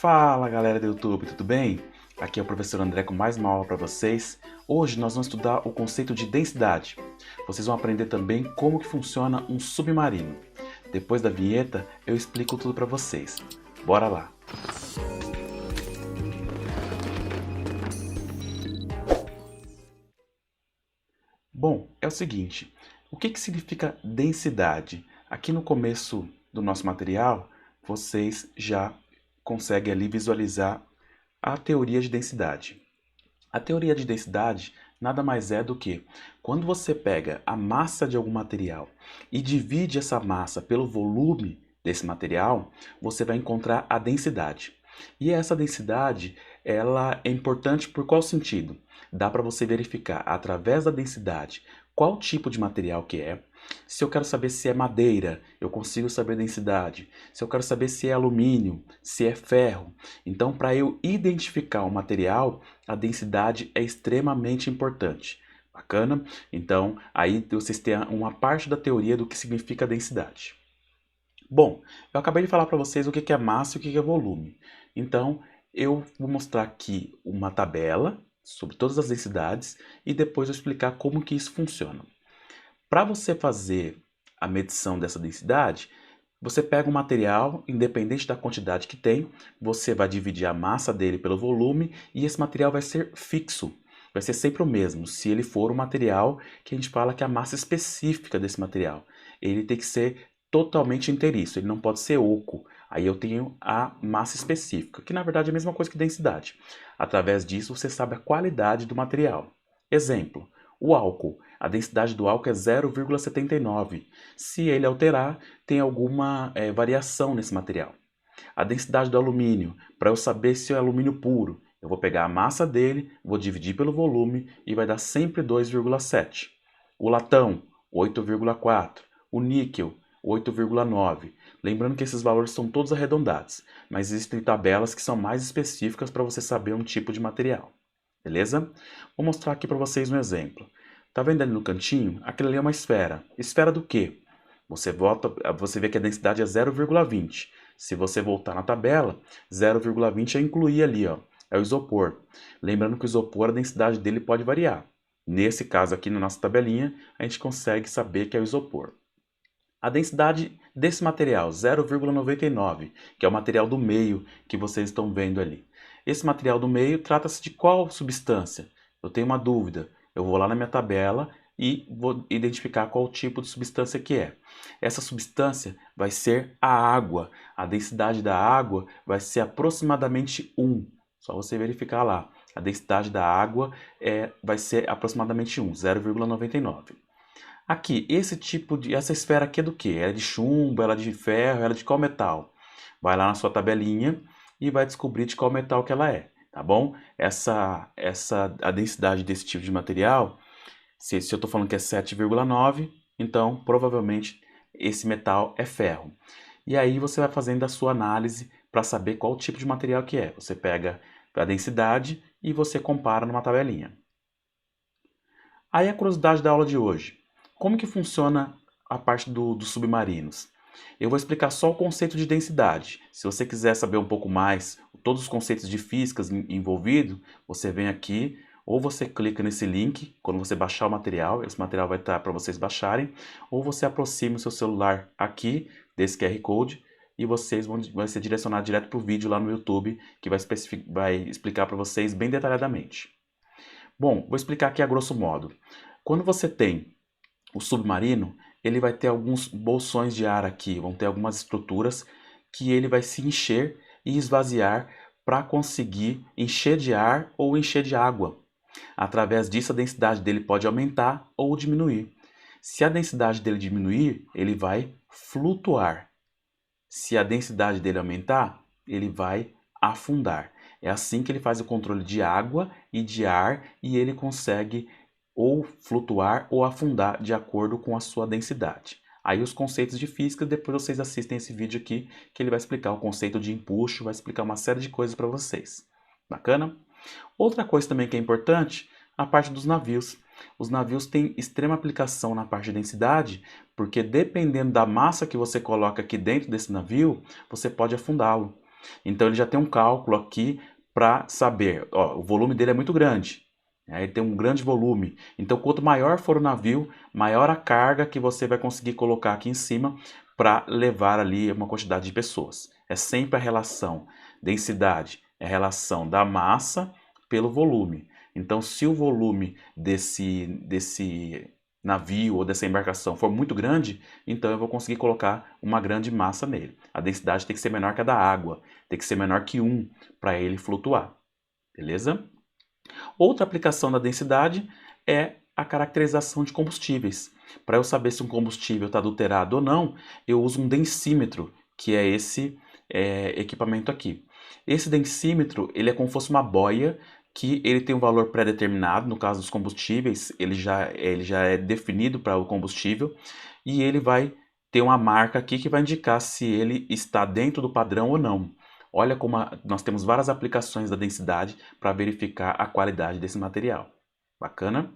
Fala galera do YouTube, tudo bem? Aqui é o professor André com mais uma aula para vocês. Hoje nós vamos estudar o conceito de densidade. Vocês vão aprender também como que funciona um submarino. Depois da vinheta eu explico tudo para vocês. Bora lá! Bom, é o seguinte, o que significa densidade? Aqui no começo do nosso material, vocês já conseguem ali visualizar a teoria de densidade. A teoria de densidade nada mais é do que quando você pega a massa de algum material e divide essa massa pelo volume desse material, você vai encontrar a densidade. E essa densidade, ela é importante por qual sentido? Dá para você verificar através da densidade qual tipo de material que é. Se eu quero saber se é madeira, eu consigo saber a densidade. Se eu quero saber se é alumínio, se é ferro. Então, para eu identificar o material, a densidade é extremamente importante. Bacana? Então, aí vocês têm uma parte da teoria do que significa densidade. Bom, eu acabei de falar para vocês o que é massa e o que é volume. Então, eu vou mostrar aqui uma tabela sobre todas as densidades e depois eu explicar como que isso funciona. Para você fazer a medição dessa densidade, você pega um material, independente da quantidade que tem, você vai dividir a massa dele pelo volume e esse material vai ser fixo. Vai ser sempre o mesmo, se ele for um material que a gente fala que é a massa específica desse material. Ele tem que ser totalmente inteiriço, ele não pode ser oco. Aí eu tenho a massa específica, que na verdade é a mesma coisa que densidade. Através disso você sabe a qualidade do material. Exemplo, o álcool. A densidade do álcool é 0,79. Se ele alterar, tem alguma variação nesse material. A densidade do alumínio, para eu saber se é alumínio puro, eu vou pegar a massa dele, vou dividir pelo volume e vai dar sempre 2,7. O latão, 8,4. O níquel, 8,9. Lembrando que esses valores são todos arredondados, mas existem tabelas que são mais específicas para você saber um tipo de material. Beleza? Vou mostrar aqui para vocês um exemplo. Tá vendo ali no cantinho? Aquilo ali é uma esfera. Esfera do quê? Você vê que a densidade é 0,20. Se você voltar na tabela, 0,20 é incluir ali, ó, é o isopor. Lembrando que o isopor, a densidade dele pode variar. Nesse caso aqui, na nossa tabelinha, a gente consegue saber que é o isopor. A densidade desse material, 0,99, que é o material do meio que vocês estão vendo ali. Esse material do meio trata-se de qual substância? Eu tenho uma dúvida. Eu vou lá na minha tabela e vou identificar qual tipo de substância que é. Essa substância vai ser a água. A densidade da água vai ser aproximadamente 1. Só você verificar lá. A densidade da água vai ser aproximadamente 1, 0,99. Aqui, essa esfera aqui é do que? Ela é de chumbo, ela é de ferro, ela é de qual metal? Vai lá na sua tabelinha e vai descobrir de qual metal que ela é, tá bom? A densidade desse tipo de material, se eu estou falando que é 7,9, então provavelmente esse metal é ferro. E aí você vai fazendo a sua análise para saber qual tipo de material que é. Você pega a densidade e você compara numa tabelinha. Aí a curiosidade da aula de hoje. Como que funciona a parte dos submarinos? Eu vou explicar só o conceito de densidade. Se você quiser saber um pouco mais, todos os conceitos de física envolvidos, você vem aqui ou você clica nesse link quando você baixar o material, esse material vai estar para vocês baixarem, ou você aproxima o seu celular aqui desse QR Code e vocês vão ser direcionados direto para o vídeo lá no YouTube que vai explicar para vocês bem detalhadamente. Bom, vou explicar aqui a grosso modo. Quando você tem o submarino, ele vai ter alguns bolsões de ar aqui, vão ter algumas estruturas que ele vai se encher e esvaziar para conseguir encher de ar ou encher de água. Através disso, a densidade dele pode aumentar ou diminuir. Se a densidade dele diminuir, ele vai flutuar. Se a densidade dele aumentar, ele vai afundar. É assim que ele faz o controle de água e de ar e ele consegue ou flutuar ou afundar de acordo com a sua densidade. Aí os conceitos de física, depois vocês assistem esse vídeo aqui, que ele vai explicar o conceito de empuxo, vai explicar uma série de coisas para vocês. Bacana? Outra coisa também que é importante, a parte dos navios. Os navios têm extrema aplicação na parte de densidade, porque dependendo da massa que você coloca aqui dentro desse navio, você pode afundá-lo. Então ele já tem um cálculo aqui para saber, ó, o volume dele é muito grande. Ele tem um grande volume. Então, quanto maior for o navio, maior a carga que você vai conseguir colocar aqui em cima para levar ali uma quantidade de pessoas. É sempre a relação densidade, é a relação da massa pelo volume. Então, se o volume desse navio ou dessa embarcação for muito grande, então eu vou conseguir colocar uma grande massa nele. A densidade tem que ser menor que a da água, tem que ser menor que 1 para ele flutuar. Beleza? Outra aplicação da densidade é a caracterização de combustíveis. Para eu saber se um combustível está adulterado ou não, eu uso um densímetro, que é esse equipamento aqui. Esse densímetro ele é como se fosse uma boia que ele tem um valor pré-determinado, no caso dos combustíveis, ele já é definido para o combustível, e ele vai ter uma marca aqui que vai indicar se ele está dentro do padrão ou não. Olha como nós temos várias aplicações da densidade para verificar a qualidade desse material. Bacana?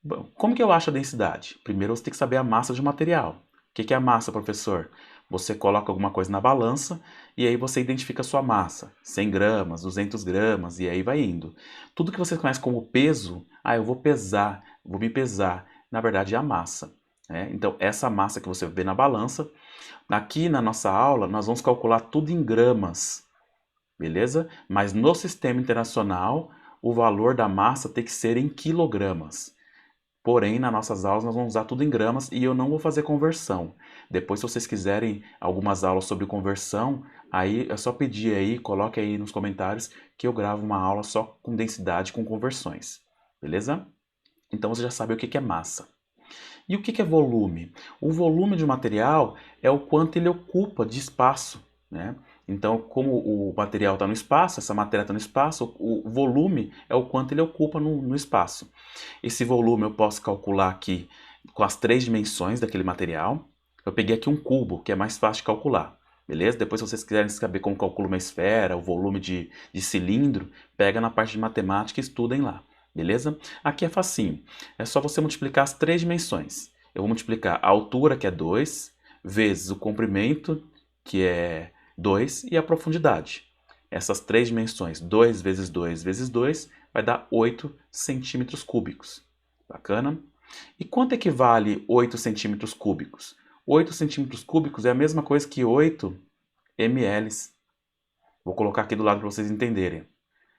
Bom, como que eu acho a densidade? Primeiro você tem que saber a massa de um material. O que é a massa, professor? Você coloca alguma coisa na balança e aí você identifica a sua massa. 100 gramas, 200 gramas e aí vai indo. Tudo que você conhece como peso, eu vou pesar, vou me pesar. Na verdade é a massa. Então essa massa que você vê na balança, aqui na nossa aula nós vamos calcular tudo em gramas. Beleza? Mas no sistema internacional, o valor da massa tem que ser em quilogramas. Porém, nas nossas aulas nós vamos usar tudo em gramas e eu não vou fazer conversão. Depois, se vocês quiserem algumas aulas sobre conversão, aí é só pedir aí, coloque aí nos comentários que eu gravo uma aula só com densidade, com conversões. Beleza? Então você já sabe o que é massa. E o que é volume? O volume de um material é o quanto ele ocupa de espaço, né? Então, como o material está no espaço, essa matéria está no espaço, o volume é o quanto ele ocupa no espaço. Esse volume eu posso calcular aqui com as 3 dimensões daquele material. Eu peguei aqui um cubo, que é mais fácil de calcular. Beleza? Depois, se vocês quiserem saber como calcula uma esfera, o volume de cilindro, pega na parte de matemática e estudem lá. Beleza? Aqui é facinho. É só você multiplicar as 3 dimensões. Eu vou multiplicar a altura, que é 2, vezes o comprimento, que é 2, e a profundidade. Essas 3 dimensões, 2 vezes 2 vezes 2, vai dar 8 centímetros cúbicos. Bacana? E quanto equivale 8 centímetros cúbicos? 8 centímetros cúbicos é a mesma coisa que 8 ml. Vou colocar aqui do lado para vocês entenderem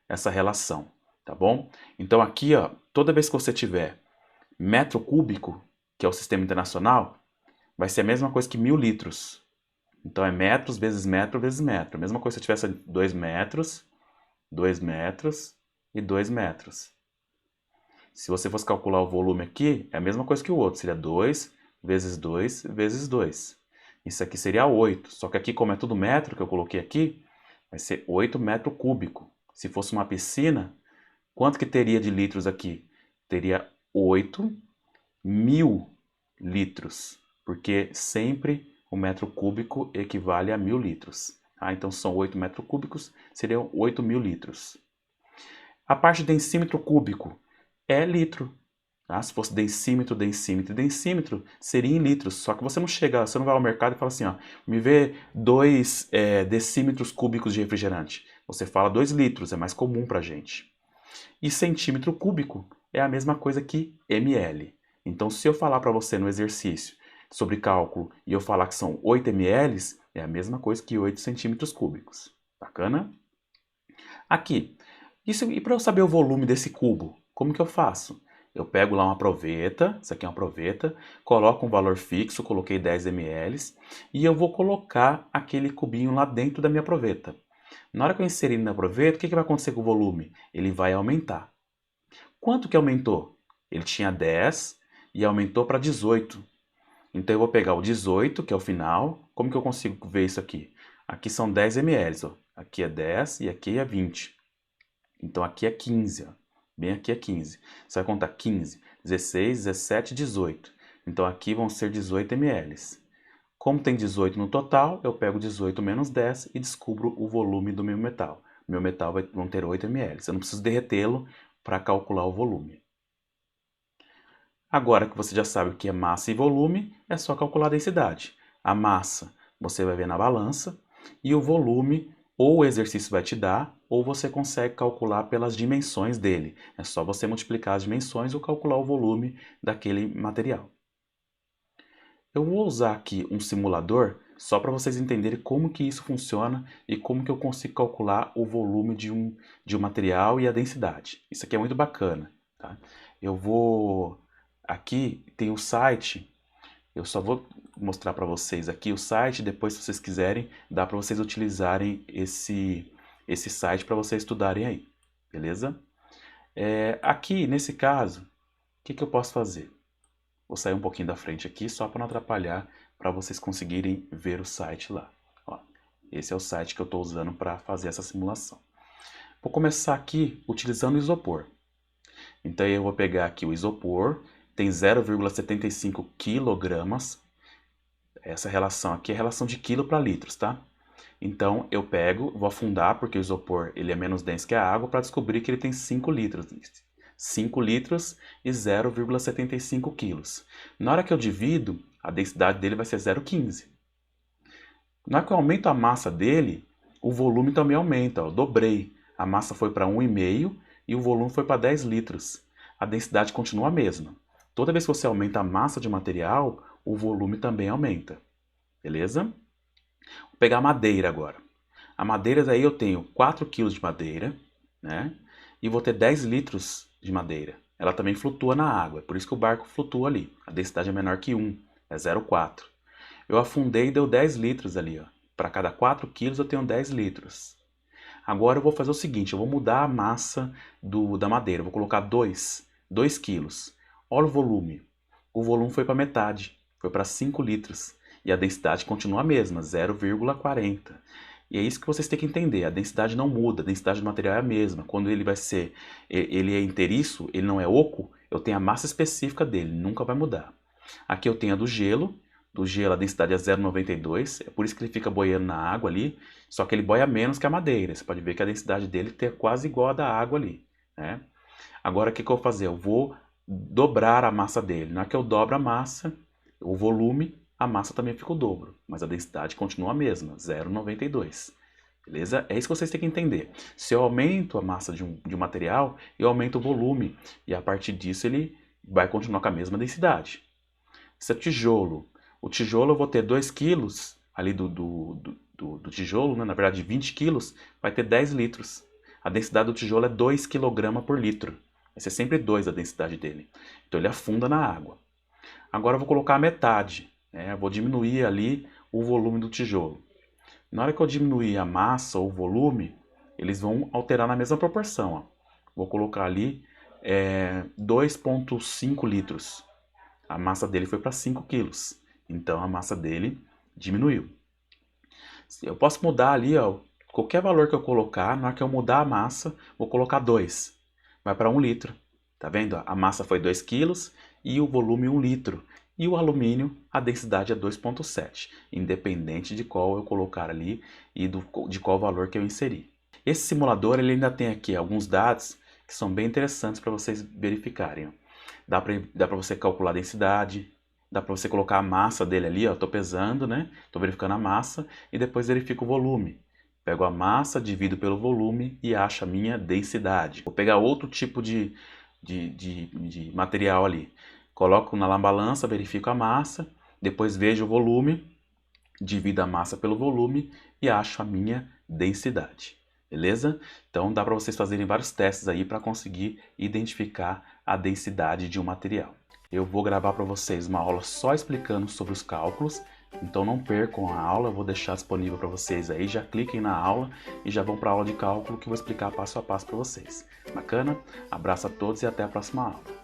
essa relação, tá bom? Então aqui, ó, toda vez que você tiver metro cúbico, que é o sistema internacional, vai ser a mesma coisa que 1000 litros. Então é metros vezes metro vezes metro. A mesma coisa se eu tivesse 2 metros, 2 metros e 2 metros. Se você fosse calcular o volume aqui, é a mesma coisa que o outro. Seria 2 vezes 2 vezes 2. Isso aqui seria 8. Só que aqui, como é tudo metro que eu coloquei aqui, vai ser 8 metros cúbicos. Se fosse uma piscina, quanto que teria de litros aqui? Teria 8.000 litros. Porque sempre o metro cúbico equivale a 1000 litros. Então são 8 metros cúbicos, seriam 8.000 litros. A parte de densímetro cúbico é litro. Se fosse densímetro, densímetro e densímetro, seria em litros. Só que você não vai ao mercado e fala assim, me vê 2 decímetros cúbicos de refrigerante. Você fala 2 litros, é mais comum pra gente. E centímetro cúbico é a mesma coisa que ml. Então, se eu falar para você no exercício sobre cálculo e eu falar que são 8 ml, é a mesma coisa que 8 centímetros cúbicos. Bacana? Aqui, e para eu saber o volume desse cubo, como que eu faço? Eu pego lá uma proveta, isso aqui é uma proveta, coloco um valor fixo, coloquei 10 ml, e eu vou colocar aquele cubinho lá dentro da minha proveta. Na hora que eu inserir na proveta, o que vai acontecer com o volume? Ele vai aumentar. Quanto que aumentou? Ele tinha 10 e aumentou para 18. Então eu vou pegar o 18, que é o final. Como que eu consigo ver isso aqui? Aqui são 10 ml, ó. Aqui é 10 e aqui é 20. Então aqui é 15, ó. Bem aqui é 15. Você vai contar 15, 16, 17, 18. Então aqui vão ser 18 ml. Como tem 18 no total, eu pego 18 menos 10 e descubro o volume do meu metal. Meu metal vai ter 8 ml. Eu não preciso derretê-lo para calcular o volume. Agora que você já sabe o que é massa e volume, é só calcular a densidade. A massa você vai ver na balança. E o volume, ou o exercício vai te dar, ou você consegue calcular pelas dimensões dele. É só você multiplicar as dimensões ou calcular o volume daquele material. Eu vou usar aqui um simulador só para vocês entenderem como que isso funciona e como que eu consigo calcular o volume de um material e a densidade. Isso aqui é muito bacana, tá? Eu vou... Aqui tem o site, eu só vou mostrar para vocês aqui o site, depois se vocês quiserem, dá para vocês utilizarem esse site para vocês estudarem aí, beleza? Aqui, nesse caso, o que eu posso fazer? Vou sair um pouquinho da frente aqui, só para não atrapalhar, para vocês conseguirem ver o site lá. Ó, esse é o site que eu estou usando para fazer essa simulação. Vou começar aqui utilizando o isopor. Então eu vou pegar aqui o isopor, tem 0,75 kg. Essa relação aqui é a relação de quilo para litros, tá? Então eu pego, vou afundar, porque o isopor ele é menos denso que a água, para descobrir que ele tem 5 litros. 5 litros e 0,75 quilos. Na hora que eu divido, a densidade dele vai ser 0,15. Na hora que eu aumento a massa dele, o volume também aumenta. Eu dobrei. A massa foi para 1,5 e o volume foi para 10 litros. A densidade continua a mesma. Toda vez que você aumenta a massa de material, o volume também aumenta. Beleza? Vou pegar a madeira agora. A madeira daí eu tenho 4 kg de madeira, né? E vou ter 10 litros de madeira. Ela também flutua na água, por isso que o barco flutua ali. A densidade é menor que 1, é 0,4. Eu afundei e deu 10 litros ali, ó. Para cada 4 quilos eu tenho 10 litros. Agora eu vou fazer o seguinte, eu vou mudar a massa da madeira. Eu vou colocar 2 quilos. Olha o volume. O volume foi para metade, foi para 5 litros. E a densidade continua a mesma, 0,40. E é isso que vocês têm que entender, a densidade não muda, a densidade do material é a mesma. Quando ele é inteiriço, ele não é oco, eu tenho a massa específica dele, nunca vai mudar. Aqui eu tenho a do gelo a densidade é 0,92, é por isso que ele fica boiando na água ali, só que ele boia menos que a madeira. Você pode ver que a densidade dele é quase igual a da água ali, né? Agora o que eu vou fazer? Eu vou dobrar a massa dele. Na hora que eu dobro a massa, o volume, a massa também fica o dobro, mas a densidade continua a mesma, 0,92. Beleza? É isso que vocês têm que entender. Se eu aumento a massa de um material, eu aumento o volume, e a partir disso ele vai continuar com a mesma densidade. Se é tijolo, o tijolo eu vou ter 2 quilos ali do tijolo, né? Na verdade 20 quilos, vai ter 10 litros. A densidade do tijolo é 2 kg por litro. Vai ser sempre 2 a densidade dele. Então ele afunda na água. Agora eu vou colocar a metade. Eu vou diminuir ali o volume do tijolo. Na hora que eu diminuir a massa ou o volume, eles vão alterar na mesma proporção. Ó. Vou colocar ali 2,5 litros. A massa dele foi para 5 quilos. Então a massa dele diminuiu. Eu posso mudar ali, ó, qualquer valor que eu colocar, na hora que eu mudar a massa, vou colocar 2. Vai para 1 litro. Tá vendo? A massa foi 2 quilos e o volume 1 litro. E o alumínio, a densidade é 2,7, independente de qual eu colocar ali e de qual valor que eu inserir. Esse simulador ele ainda tem aqui alguns dados que são bem interessantes para vocês verificarem. Dá para você calcular a densidade, dá para você colocar a massa dele ali, ó, estou pesando, né? Estou verificando a massa e depois verifico o volume. Pego a massa, divido pelo volume e acho a minha densidade. Vou pegar outro tipo de material ali. Coloco na balança, verifico a massa, depois vejo o volume, divido a massa pelo volume e acho a minha densidade. Beleza? Então dá para vocês fazerem vários testes aí para conseguir identificar a densidade de um material. Eu vou gravar para vocês uma aula só explicando sobre os cálculos, então não percam a aula, eu vou deixar disponível para vocês aí, já cliquem na aula e já vão para a aula de cálculo que eu vou explicar passo a passo para vocês. Bacana? Abraço a todos e até a próxima aula.